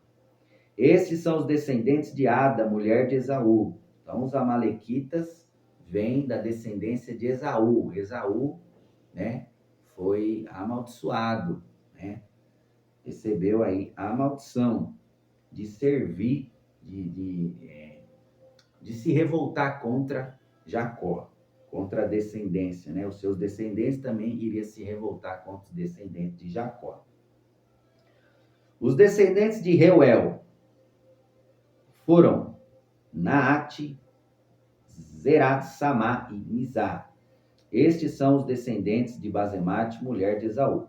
[SPEAKER 1] Esses são os descendentes de Ada, mulher de Esaú. Então os amalequitas vêm da descendência de Esaú. Esaú, né, foi amaldiçoado, né? Recebeu aí a maldição de servir, de se revoltar contra Jacó, contra a descendência, né? Os seus descendentes também iriam se revoltar contra os descendentes de Jacó. Os descendentes de Reuel foram Naate, Zerá, Samá e Mizá. Estes são os descendentes de Basemate, mulher de Esaú.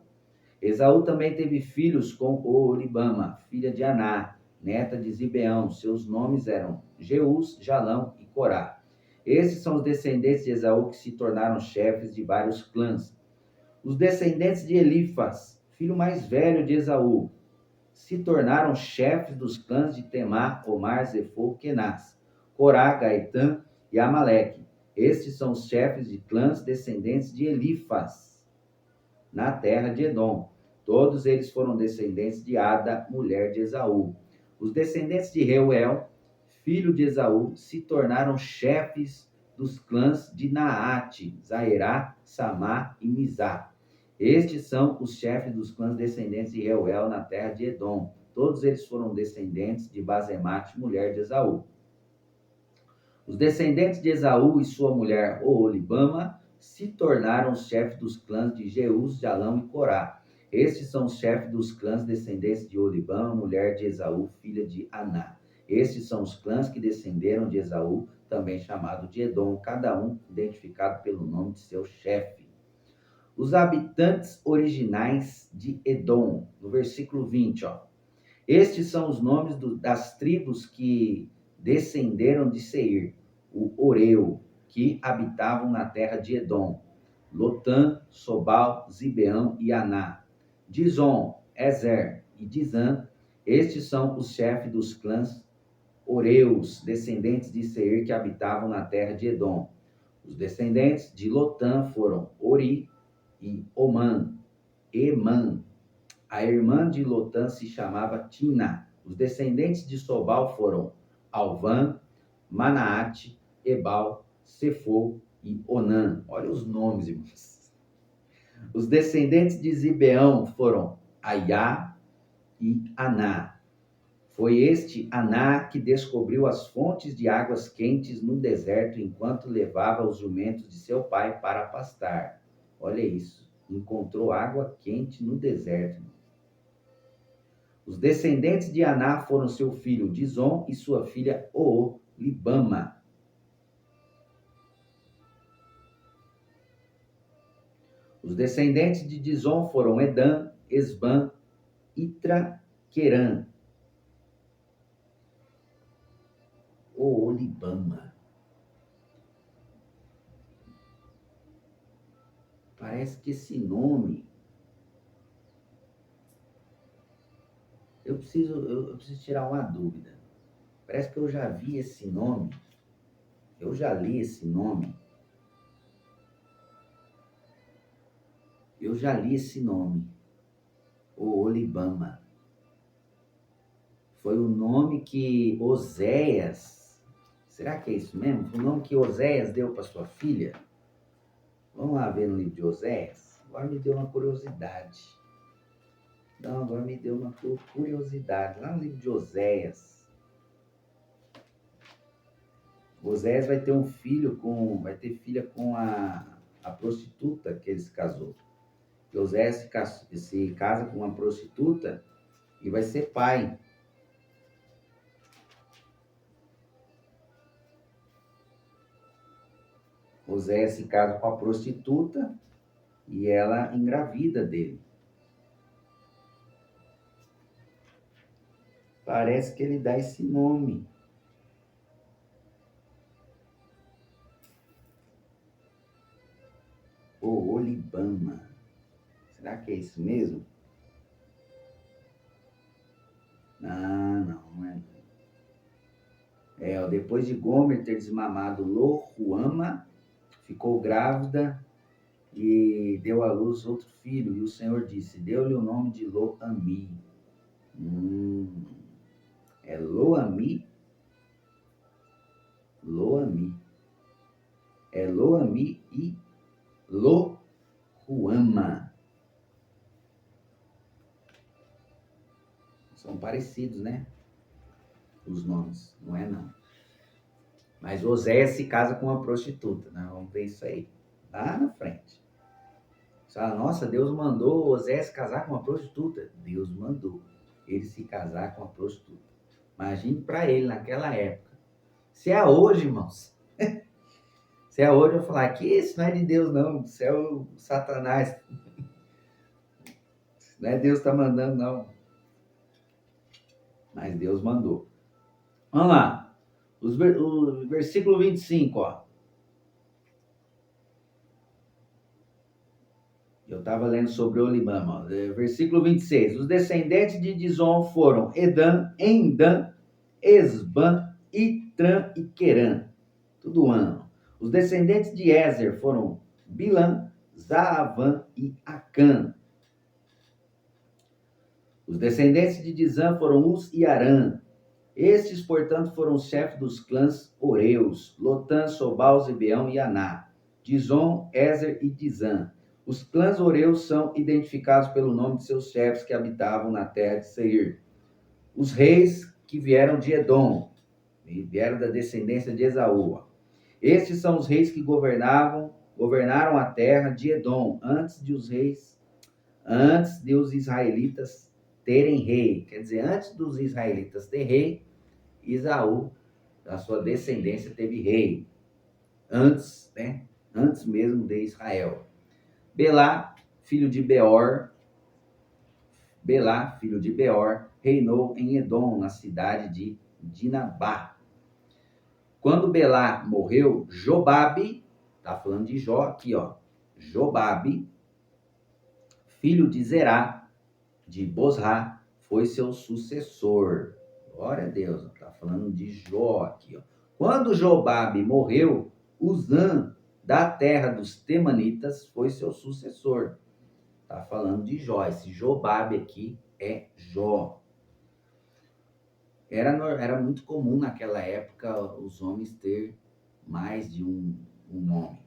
[SPEAKER 1] Esaú também teve filhos com Oholibama, filha de Aná, neta de Zibeão. Seus nomes eram Jeus, Jalão e Corá. Esses são os descendentes de Esaú que se tornaram chefes de vários clãs. Os descendentes de Elifas, filho mais velho de Esaú, se tornaram chefes dos clãs de Temá, Omar, Zefô, Kenaz, Corá, Gaitã e Amaleque. Estes são os chefes de clãs descendentes de Elifas, na terra de Edom. Todos eles foram descendentes de Ada, mulher de Esaú. Os descendentes de Reuel, filho de Esaú, se tornaram chefes dos clãs de Naate, Zaerá, Samá e Mizá. Estes são os chefes dos clãs descendentes de Reuel na terra de Edom. Todos eles foram descendentes de Basemate, mulher de Esaú. Os descendentes de Esaú e sua mulher Oholibama se tornaram os chefes dos clãs de Jeus, Jalão e Corá. Estes são os chefes dos clãs descendentes de Oholibama, mulher de Esaú, filha de Aná. Estes são os clãs que descenderam de Esaú, também chamado de Edom, cada um identificado pelo nome de seu chefe. Os habitantes originais de Edom, no versículo 20, ó. Estes são os nomes das tribos que descenderam de Seir, o Oreu, que habitavam na terra de Edom: Lotã, Sobal, Zibeão e Aná. Dizon, Ezer e Dizã, estes são os chefes dos clãs Oreus, descendentes de Seir, que habitavam na terra de Edom. Os descendentes de Lotã foram Ori e Oman, Eman. A irmã de Lotã se chamava Tina. Os descendentes de Sobal foram Alvã, Manaate, Ebal, Sefô e Onã. Olha os nomes, irmãos. Os descendentes de Zibeão foram Aiá e Aná. Foi este Aná que descobriu as fontes de águas quentes no deserto enquanto levava os jumentos de seu pai para pastar. Olha isso, encontrou água quente no deserto. Os descendentes de Aná foram seu filho Dizon e sua filha Oholibama. Os descendentes de Dizon foram Edã, Esbã, Itra, Querã. Oholibama. Parece que esse nome, eu preciso tirar uma dúvida. Parece que eu já vi esse nome, eu já li esse nome, o Olibama. Foi o nome que Oséias, será que é isso mesmo? Foi o nome que Oséias deu para sua filha? Vamos lá ver no livro de Oséias. Agora me deu uma curiosidade. Não, agora me deu uma curiosidade. Lá no livro de Oséias. Oséias vai ter vai ter filha com a prostituta que ele se casou. E Oséias se casa com uma prostituta e vai ser pai. Oséias se casa com a prostituta e ela engravida dele. Parece que ele dá esse nome. O Olibama. Será que é isso mesmo? Ah, não é. Depois de Gomer ter desmamado Lohuama, ficou grávida e deu à luz outro filho. E o Senhor disse, deu-lhe o nome de Lo-Ami. É Lo-Ami? Lo-Ami. É Lo-Ami e Lohuama. São parecidos, né? Os nomes, não é não. Mas Oséias se casa com uma prostituta, né? Vamos ver isso aí, lá na frente. Você fala, nossa, Deus mandou Oséias casar com uma prostituta. Deus mandou ele se casar com uma prostituta. Imagine para ele naquela época. Se é hoje, irmãos. Se é hoje, eu vou falar que isso não é de Deus, não. Isso é o Satanás. Não é Deus que está mandando, não. Mas Deus mandou. Vamos lá. O versículo 25, ó. Eu estava lendo sobre Olibama. Versículo 26. Os descendentes de Dizon foram Edã, Endã, Esban, Itran e Querã. Tudo ano. Os descendentes de Ezer foram Bilã, Zaavan e Acã. Os descendentes de Dizã foram Uz e Arã. Estes, portanto, foram os chefes dos clãs Oreus, Lotã, Sobal, Zibeão e Aná, Dizon, Ezer e Dizã. Os clãs Oreus são identificados pelo nome de seus chefes que habitavam na terra de Seir. Os reis que vieram de Edom, vieram da descendência de Esaú. Estes são os reis que governaram a terra de Edom, antes de os israelitas terem rei. Quer dizer, antes dos israelitas terem rei, Esaú, a sua descendência, teve rei. Antes, né? Antes mesmo de Israel. Belá, filho de Beor, reinou em Edom, na cidade de Dinabá. Quando Belá morreu, Jobabe, tá falando de Jó aqui, ó. Jobabe, filho de Zerá, de Bosra, foi seu sucessor. Glória a Deus, tá falando de Jó aqui, ó. Quando Jobabe morreu, Uzã, da terra dos Temanitas, foi seu sucessor. Tá falando de Jó. Esse Jobabe aqui é Jó. Era muito comum naquela época os homens ter mais de um nome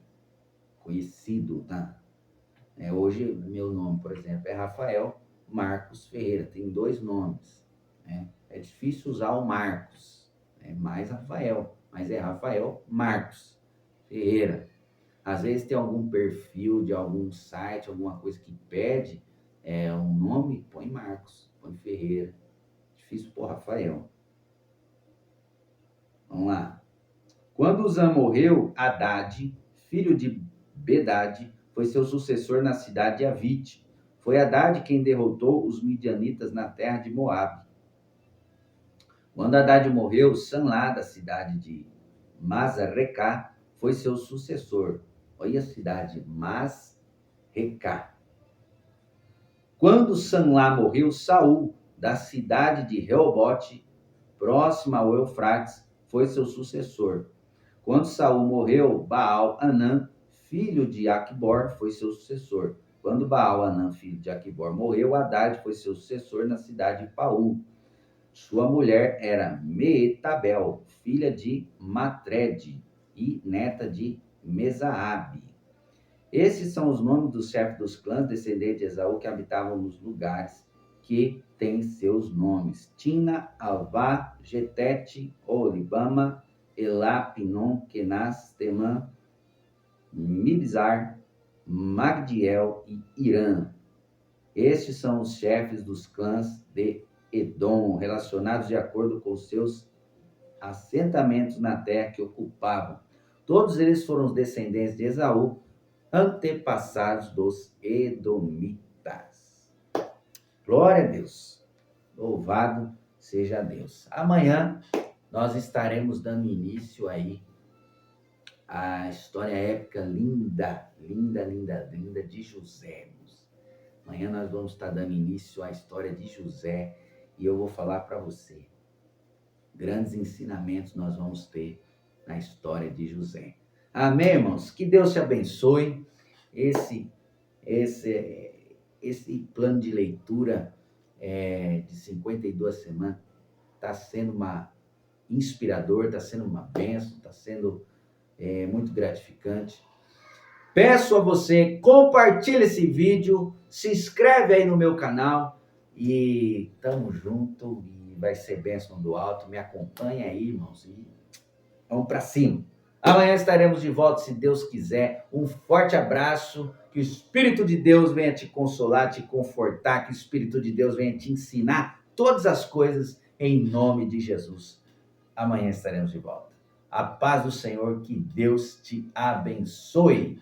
[SPEAKER 1] conhecido, tá? Hoje, meu nome, por exemplo, é Rafael Marcos Ferreira. Tem 2 nomes, né? É difícil usar o Marcos, é mais Rafael, mas é Rafael Marcos Ferreira. Às vezes tem algum perfil de algum site, alguma coisa que pede um nome, põe Marcos, põe Ferreira. Difícil pôr Rafael. Vamos lá. Quando Uzã morreu, Haddad, filho de Bedade, foi seu sucessor na cidade de Avite. Foi Haddad quem derrotou os midianitas na terra de Moabe. Quando Haddad morreu, Sanlá, da cidade de Masrecá, foi seu sucessor. Olha a cidade, Recá. Quando Samlá morreu, Saul, da cidade de Reobote, próxima ao Eufrates, foi seu sucessor. Quando Saul morreu, Baal-Hanã, filho de Aquibor, foi seu sucessor. Quando Baal-Hanã, filho de Aquibor, morreu, Haddad foi seu sucessor na cidade de Paú. Sua mulher era Meetabel, filha de Matred e neta de Mesaabe. Esses são os nomes dos chefes dos clãs descendentes de Esaú que habitavam nos lugares que têm seus nomes: Tina, Alvá, Getete, Olibama, Elá, Pinom, Kenaz, Temã, Mibzar, Magdiel e Irã. Estes são os chefes dos clãs de Edom, relacionados de acordo com seus assentamentos na terra que ocupavam. Todos eles foram os descendentes de Esaú, antepassados dos edomitas. Glória a Deus. Louvado seja Deus. Amanhã nós estaremos dando início aí à história épica linda de José. Amanhã nós vamos estar dando início à história de José e eu vou falar para você. Grandes ensinamentos nós vamos ter na história de José. Amém, irmãos? Que Deus te abençoe. Esse plano de leitura de 52 semanas está sendo inspirador, está sendo uma bênção, está sendo muito gratificante. Peço a você, compartilhe esse vídeo, se inscreve aí no meu canal e tamo junto e vai ser bênção do alto. Me acompanha aí, irmãos, e vamos para cima. Amanhã estaremos de volta, se Deus quiser. Um forte abraço, que o Espírito de Deus venha te consolar, te confortar, que o Espírito de Deus venha te ensinar todas as coisas em nome de Jesus. Amanhã estaremos de volta. A paz do Senhor, que Deus te abençoe.